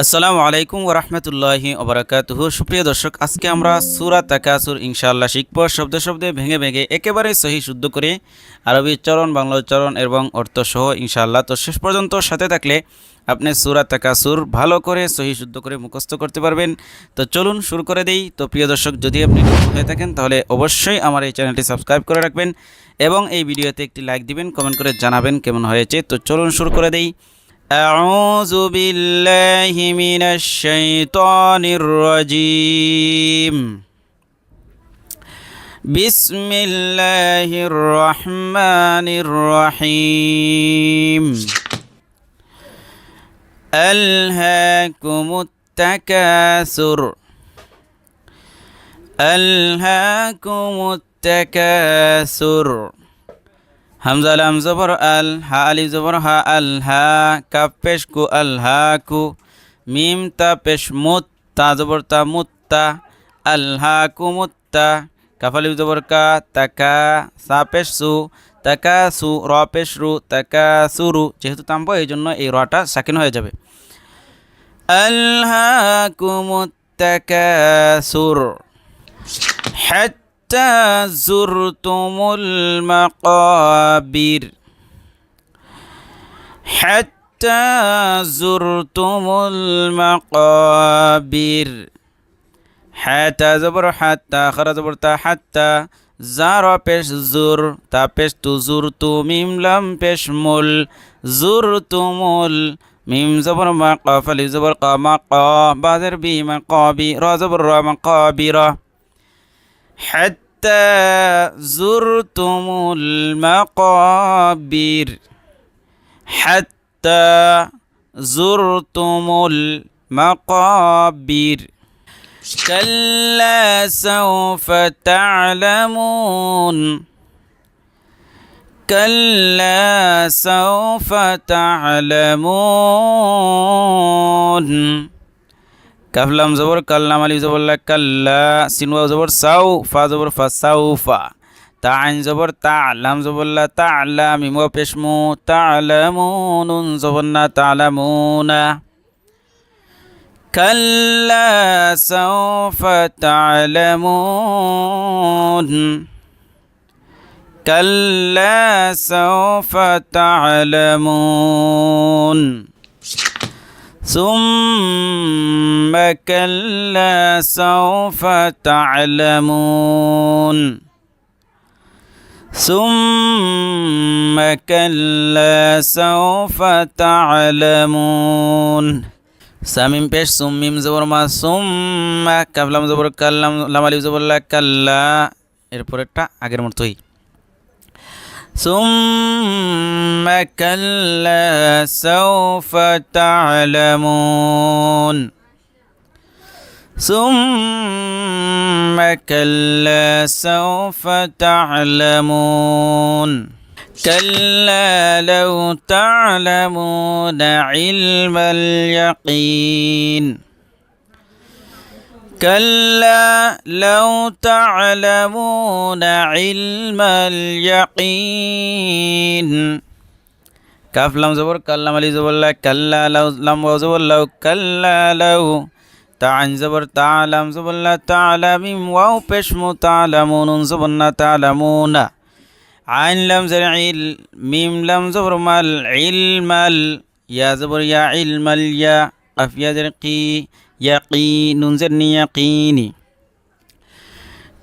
আসসালামু আলাইকুম ওরহমতুল্লাহি ওবরাকাতুহু। সুপ্রিয় দর্শক, আজকে আমরা সূরা তাকাসুর ইনশাআল্লাহ শিখব। শব্দে শব্দে ভেঙে ভেঙে একেবারে সহি শুদ্ধ করে আরবি উচ্চারণ, বাংলা উচ্চারণ এবং অর্থ সহ ইনশাআল্লাহ। তো শেষ পর্যন্ত সাথে থাকলে আপনি সূরা তাকাসুর ভালো করে সহি শুদ্ধ করে মুখস্থ করতে পারবেন। তো চলুন শুরু করে দেই। তো প্রিয় দর্শক, যদি আপনি নতুন হয়ে থাকেন তাহলে অবশ্যই আমার এই চ্যানেলটি সাবস্ক্রাইব করে রাখবেন এবং এই ভিডিওতে একটি লাইক দিবেন, কমেন্ট করে জানাবেন কেমন হয়েছে। তো চলুন শুরু করে দেই। أعوذ بالله من الشيطان الرجيم. بسم الله الرحمن الرحيم. ألهاكم التكاثر. ألهاكم التكاثر. হামজা লাম জবর আল, হা আলিফ জবর হা, আল হা, কাফ পেশ কু, আল হা কু, মিম তা পেশ মুত, তা জবর তা, মুত্তা, আল হা কু মুত্তা, কাফ আলিফ জবর কা, তাকা, সা পেশ সু, তাকা সু, র পেশ রু, তাকা সুরু। যেহেতু তাম্ব এই জন্য এই রটা সাকিন হয়ে যাবে। আল হা কু মুত্তাকাসুর حتى زرتم المقابر. حتى زرتم المقابر. حتى زبر حتى، خرج زبر تا، حتى زار پیش زور، تا پیش تو، زور تو، میم لم پیش مل، زرتمل، میم زبر ما، قاف الف زبر قا، ما قا، بادر بی مقابر، را زبر را، مقابر. حتى زرتم المقابر. حتى زرتم المقابر. كلا سوف تعلمون. كلا سوف تعلمون. কাফ লাম জবর কাল্লাম, আলিফ জবর লা, কাল্লা, সিন ওয়াও জবর সাউ, ফা জবর ফা, সাউফা, তা আইন জবর তা, লাম জবর লা, তা'লা, মিম ওয়াও পেশ মু, তা'লামুন, নুন জবর না, তা'লামুনা। কাল্লা সাউফা তা'লামুন। কাল্লা সাউফা তা'লামুন। ثم كلا سوف تعلمون. ثم كلا سوف تعلمون. সামিম পেশ সুম, মিম জবর মা, সুম্মা, কাফ লাম জবর কাল্লাম, লাম আলিফ জবর লা, কাল্লা, এরপরেরটা আগের মতোই। ثم كلا سوف تعلمون. ثم كلا سوف تعلمون. كلا لو تعلمون علم اليقين. كلا لو تعلمون علم اليقين. কাফ লাম জবর কাল্লাম, আলিফ জবর লা, কাল্লা, লাউ লাম ওয়াও জবর লাউ, কাল্লা লাউ, তা আইন জবর তা, লাম জবর লা, তা'লা, মিম ওয়াও পেশ মু, তা'লামুন, নুন জবর না, তা'লামুনা, আইন লাম জবর ইল, মিম লাম জবর মাল, ইলমাল, ইয়া জবর ইয়া, ইলমাল ইয়া, কাফ ইয়া জবর কি, يقين، ننزلني يقيني.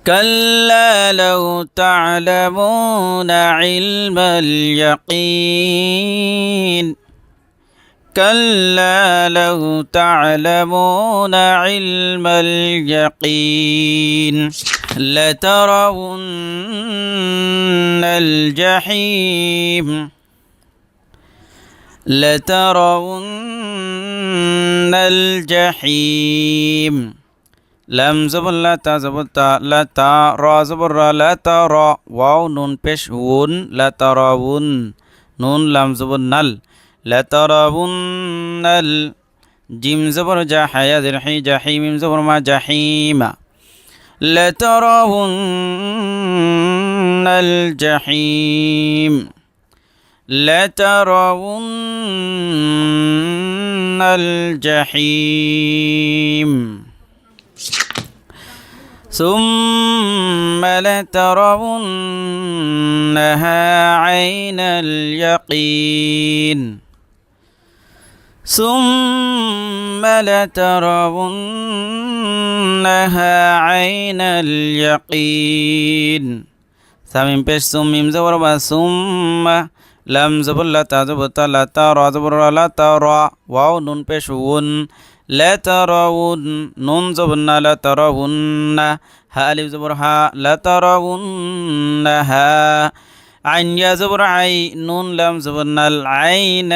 كلا لو تعلمون علم اليقين. كلا لو تعلمون علم اليقين لترون الجحيم. لترون الجحيم. لم زبر لا، تا زبر تا، لا تا، را زبر را، لا ترى، واو نون পেশ উন، لا ترون، নুন লাম জবর নাল, لترون জিম জবর জা, হায়া জের হি, জাহি, মিম জবর মা, জাহিমা, لترون الجحيم. لترون الجحيم ثم لترونها عين اليقين ثم لترونها عين اليقين ثمين بيش ثم زبر ثم لم زبر لا تزبر لا ترى زبر لا ترى واو نون بيش ون لا ترون نون زبرنا لا ترون ها ألف زبر ها لا ترونها عين يا زبر عي نون لم زبرنا العين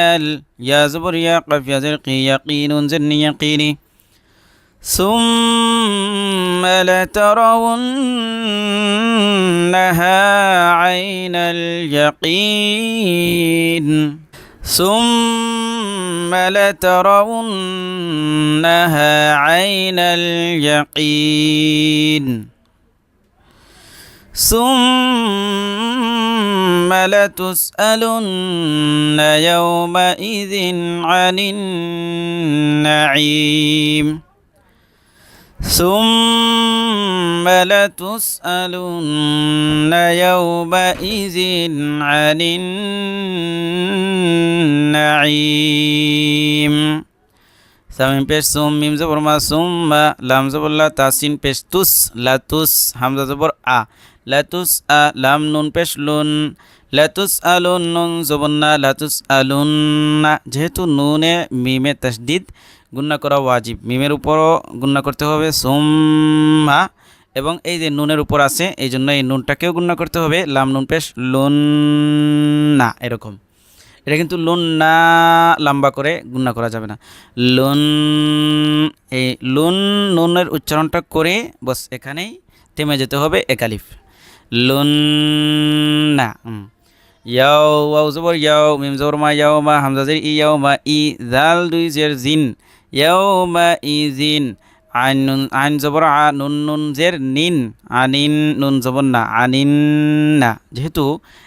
يا زبر يا قف يا زرقي يقين زرني يقيني ثم لترونها عين اليقين ثم لترونها عين اليقين ثم لتسألن يومئذ عن النعيم ثم لتسألن يومئذ عن النعيم ثمين بيش ثم ميم زبر ما ثم لام زبر لا تاسين بيش تس لا تس حمزة زبر أ لا تس أ لام نون بيش لون لا تسألون نون زبرنا لا تسألون যেহেতু নুনে মিমে তাসদিদ গুণনা করা ওয়াজিব মিমের উপরও গুণনা করতে হবে সুম্মা এবং এই যে নুনের উপর আছে এই জন্য এই নুনটাকেও গুণনা করতে হবে লাম নুন পেশ লুন না এরকম এটা কিন্তু লুন না লম্বা করে গুণনা করা যাবে না লুন এই লুন নুনের উচ্চারণটা করে বস এখানেই থেমে যেতে হবে একালিফ লুন না ইয়াও ওয়াও জবর ইয়াও মিম জবর মা ইয়াও মা হামজা জের ই ইয়াও মা ই জাল দুই জের জিন ইয়াউমা ইজিন আইন জবর আ নুন নুন জের নিন আনিন নুন জবর না আনিন না যেহেতু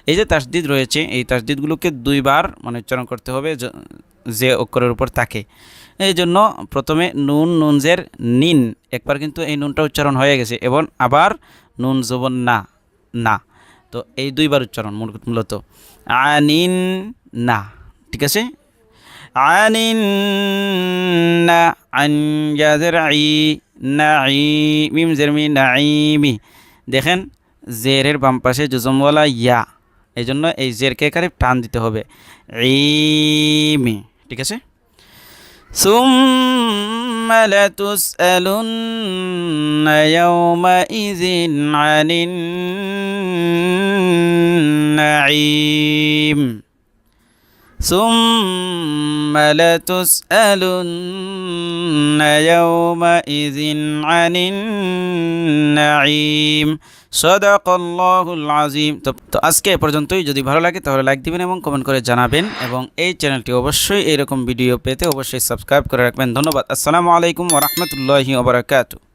এই যে তাসদিদ রয়েছে এই তাসদিদগুলোকে দুইবার মানে উচ্চারণ করতে হবে যে অক্ষরের উপর থাকে এই জন্য প্রথমে নুন নুন জের নিন একবার কিন্তু এই নুনটা উচ্চারণ হয়ে গেছে এবং আবার নুন জবর না না তো এই দুইবার উচ্চারণ মূলত আনিন না ঠিক আছে আনিন না আন ইয়াজরাই নাঈ মিম জেরমি নাঈমি দেখেন জেরের বাম পাশে জজমওয়ালা ইয়া এই জন্য এই জেরকে এখানে টান দিতে হবে ঈমি ঠিক আছে সুম্মা লাতুসআলুন্না ইয়াওমাইযিন আনিন নাঈম ثم لتسألن يومئذ عن النعيم সদাকাল্লাহুল আযীম। তো আজকে এ পর্যন্তই। যদি ভালো লাগে তাহলে লাইক দিবেন এবং কমেন্ট করে জানাবেন এবং এই চ্যানেলটি অবশ্যই এরকম ভিডিও পেতে অবশ্যই সাবস্ক্রাইব করে রাখবেন। ধন্যবাদ। আসসালামু আলাইকুম ওয়া রাহমাতুল্লাহি ওয়া বারাকাতুহু।